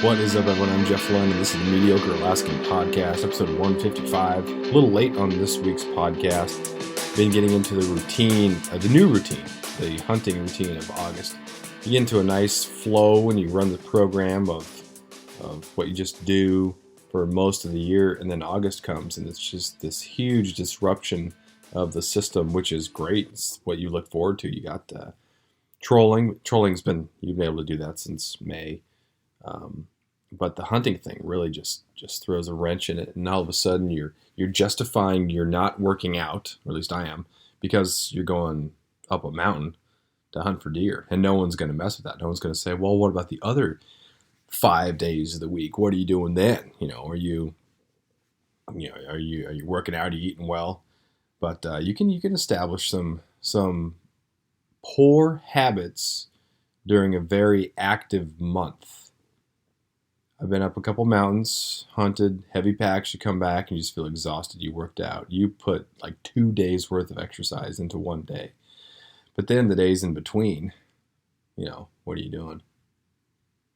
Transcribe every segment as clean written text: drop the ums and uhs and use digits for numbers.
What is up, everyone? I'm Jeff Lund, and this is the Mediocre Alaskan Podcast, episode 155. A little late on this week's podcast. Been getting into the routine, the new routine, the hunting routine of August. You get into a nice flow when you run the program of what you just do for most of the year, and then August comes, and it's just this huge disruption of the system, which is great. It's what you look forward to. You got trolling. Trolling's been, you've been able to do that since May. But the hunting thing really just throws a wrench in it, and all of a sudden you're justifying you're not working out, or at least I am, because you're going up a mountain to hunt for deer, and no one's going to mess with that. No one's going to say, "Well, what about the other 5 days of the week? What are you doing then? Are you working out? Are you eating well?" But you can establish some poor habits during a very active month. I've been up a couple mountains, hunted, heavy packs, you come back and you just feel exhausted. You worked out. You put like 2 days worth of exercise into one day. But then the days in between, what are you doing?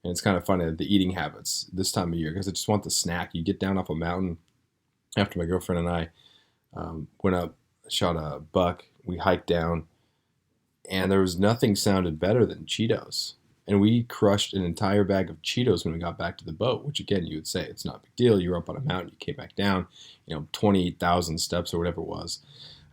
And it's kind of funny, the eating habits this time of year, because I just want the snack. You get down off a mountain after my girlfriend and I went up, shot a buck, we hiked down, and there was nothing sounded better than Cheetos. And we crushed an entire bag of Cheetos when we got back to the boat, which again, you would say it's not a big deal. You were up on a mountain, you came back down, 28,000 steps or whatever it was.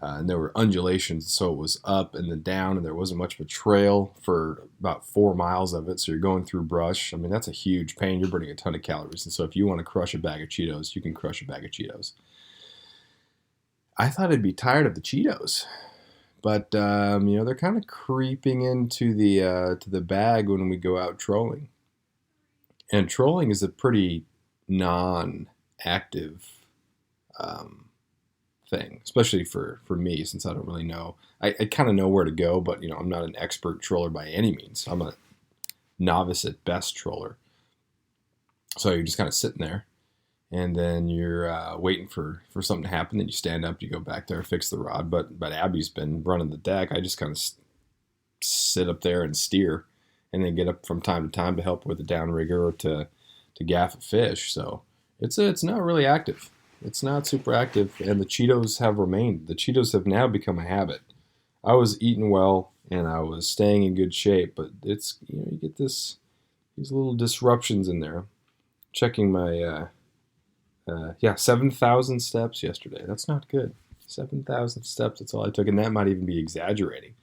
And there were undulations, so it was up and then down, and there wasn't much of a trail for about 4 miles of it. So you're going through brush. I mean, that's a huge pain. You're burning a ton of calories. And so if you want to crush a bag of Cheetos, you can crush a bag of Cheetos. I thought I'd be tired of the Cheetos. But they're kind of creeping into the to the bag when we go out trolling. And trolling is a pretty non-active thing, especially for me, since I don't really know. I kind of know where to go, but I'm not an expert troller by any means. I'm a novice at best troller. So you're just kind of sitting there. And then you're waiting for something to happen. Then you stand up, you go back there, fix the rod. But Abby's been running the deck. I just kind of sit up there and steer, and then get up from time to time to help with the downrigger or to gaff a fish. So it's not really active. It's not super active, and the Cheetos have remained. The Cheetos have now become a habit. I was eating well and I was staying in good shape, but it's you get these little disruptions in there. Checking my 7,000 steps yesterday. That's not good. 7,000 steps, that's all I took. And that might even be exaggerating.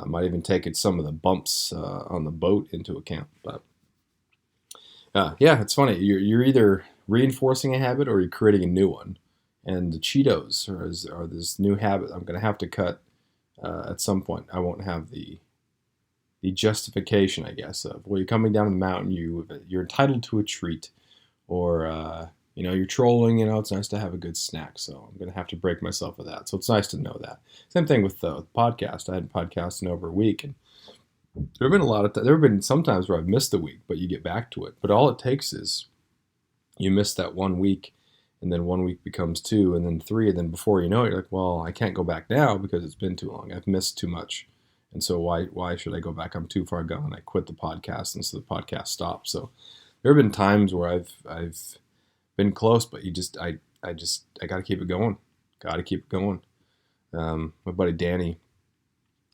Might even take some of the bumps on the boat into account. But it's funny. You're either reinforcing a habit or you're creating a new one. And the Cheetos are this new habit I'm going to have to cut at some point. I won't have the justification, I guess, of, well, you're coming down the mountain, you're entitled to a treat. Or you're trolling, it's nice to have a good snack. So I'm going to have to break myself of that. So it's nice to know that. Same thing with the podcast. I hadn't podcasted in over a week. And there have been some times where I've missed a week, but you get back to it. But all it takes is you miss that 1 week, and then 1 week becomes 2, and then 3. And then before you know it, you're like, well, I can't go back now because it's been too long. I've missed too much. And so why should I go back? I'm too far gone. I quit the podcast, and so the podcast stopped. So there have been times where I've been close, but I got to keep it going. My buddy Danny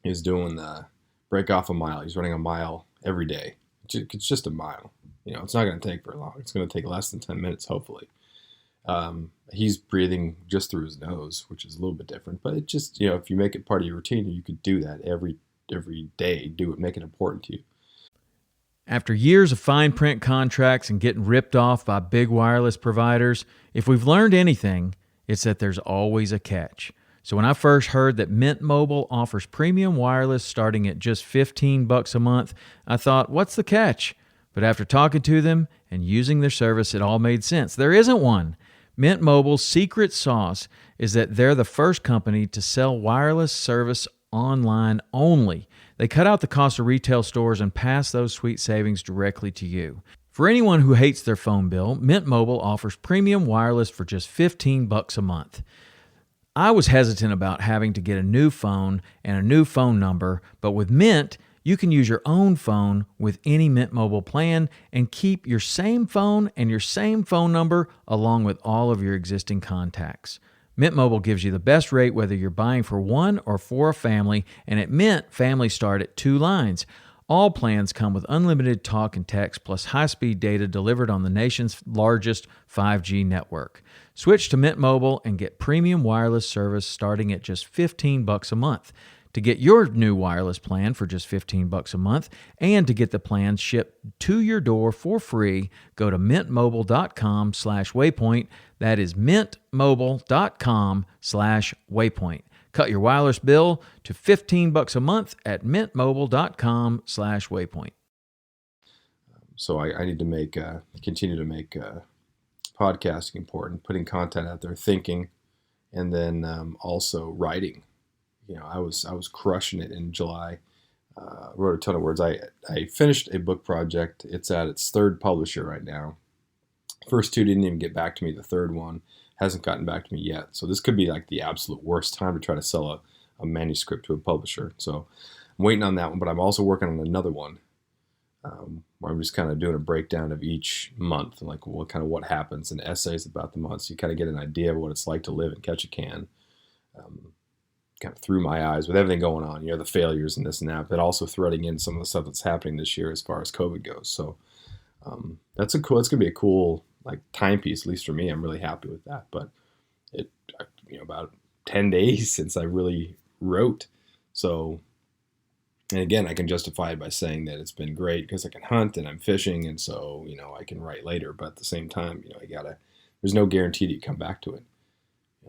is doing the break off a mile. He's running a mile every day. It's just a mile. It's not going to take very long. It's going to take less than 10 minutes, hopefully. He's breathing just through his nose, which is a little bit different. But it just, if you make it part of your routine, you could do that every day. Do it. Make it important to you. After years of fine print contracts and getting ripped off by big wireless providers, if we've learned anything, it's that there's always a catch. So when I first heard that Mint Mobile offers premium wireless starting at just $15 a month, I thought, what's the catch? But after talking to them and using their service, it all made sense. There isn't one. Mint Mobile's secret sauce is that they're the first company to sell wireless service online only. They cut out the cost of retail stores and pass those sweet savings directly to you. For anyone who hates their phone bill, Mint Mobile offers premium wireless for just $15 a month. I was hesitant about having to get a new phone and a new phone number, but with Mint, You can use your own phone with any Mint Mobile plan and keep your same phone and your same phone number along with all of your existing contacts. Mint Mobile gives you the best rate whether you're buying for one or for a family, and at Mint, families start at 2 lines. All plans come with unlimited talk and text plus high-speed data delivered on the nation's largest 5G network. Switch to Mint Mobile and get premium wireless service starting at just $15 a month. To get your new wireless plan for just $15 a month and to get the plan shipped to your door for free, go to mintmobile.com/waypoint. That is mintmobile.com/waypoint. Cut your wireless bill to $15 a month at mintmobile.com/waypoint. So I need to continue to make podcasting important, putting content out there, thinking, and then also writing. I was crushing it in July. Wrote a ton of words. I finished a book project. It's at its 3rd publisher right now. First 2 didn't even get back to me. The 3rd one hasn't gotten back to me yet. So this could be like the absolute worst time to try to sell a manuscript to a publisher. So I'm waiting on that one, but I'm also working on another one where I'm just kind of doing a breakdown of each month and like what happens and essays about the month. So you kind of get an idea of what it's like to live in Ketchikan. Kind of through my eyes with everything going on, the failures and this and that, but also threading in some of the stuff that's happening this year as far as COVID goes. So it's going to be a cool timepiece, at least for me. I'm really happy with that. But about 10 days since I really wrote. So, and again, I can justify it by saying that it's been great because I can hunt and I'm fishing, and so I can write later. But at the same time, there's no guarantee that you come back to it.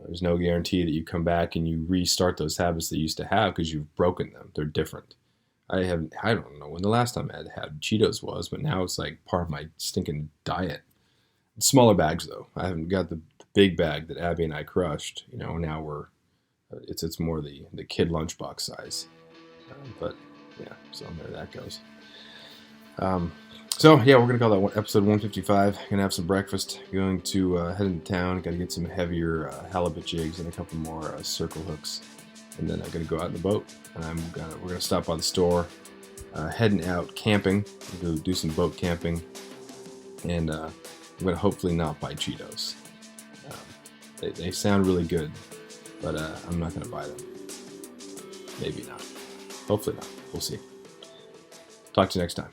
There's no guarantee that you come back and you restart those habits that you used to have because you've broken them. They're different. I don't know when the last time I had Cheetos was, but now it's like part of my stinking diet. Smaller bags though. I haven't got the big bag that Abby and I crushed. Now it's more the kid lunchbox size. But yeah, so there that goes. So yeah, we're gonna call that one episode 155. Gonna have some breakfast. Going to head into town. Got to get some heavier halibut jigs and a couple more circle hooks, and then I'm gonna go out in the boat. And we're gonna stop by the store. Heading out camping. We're gonna do some boat camping, and I'm gonna hopefully not buy Cheetos. They sound really good, but I'm not gonna buy them. Maybe not. Hopefully not. We'll see. Talk to you next time.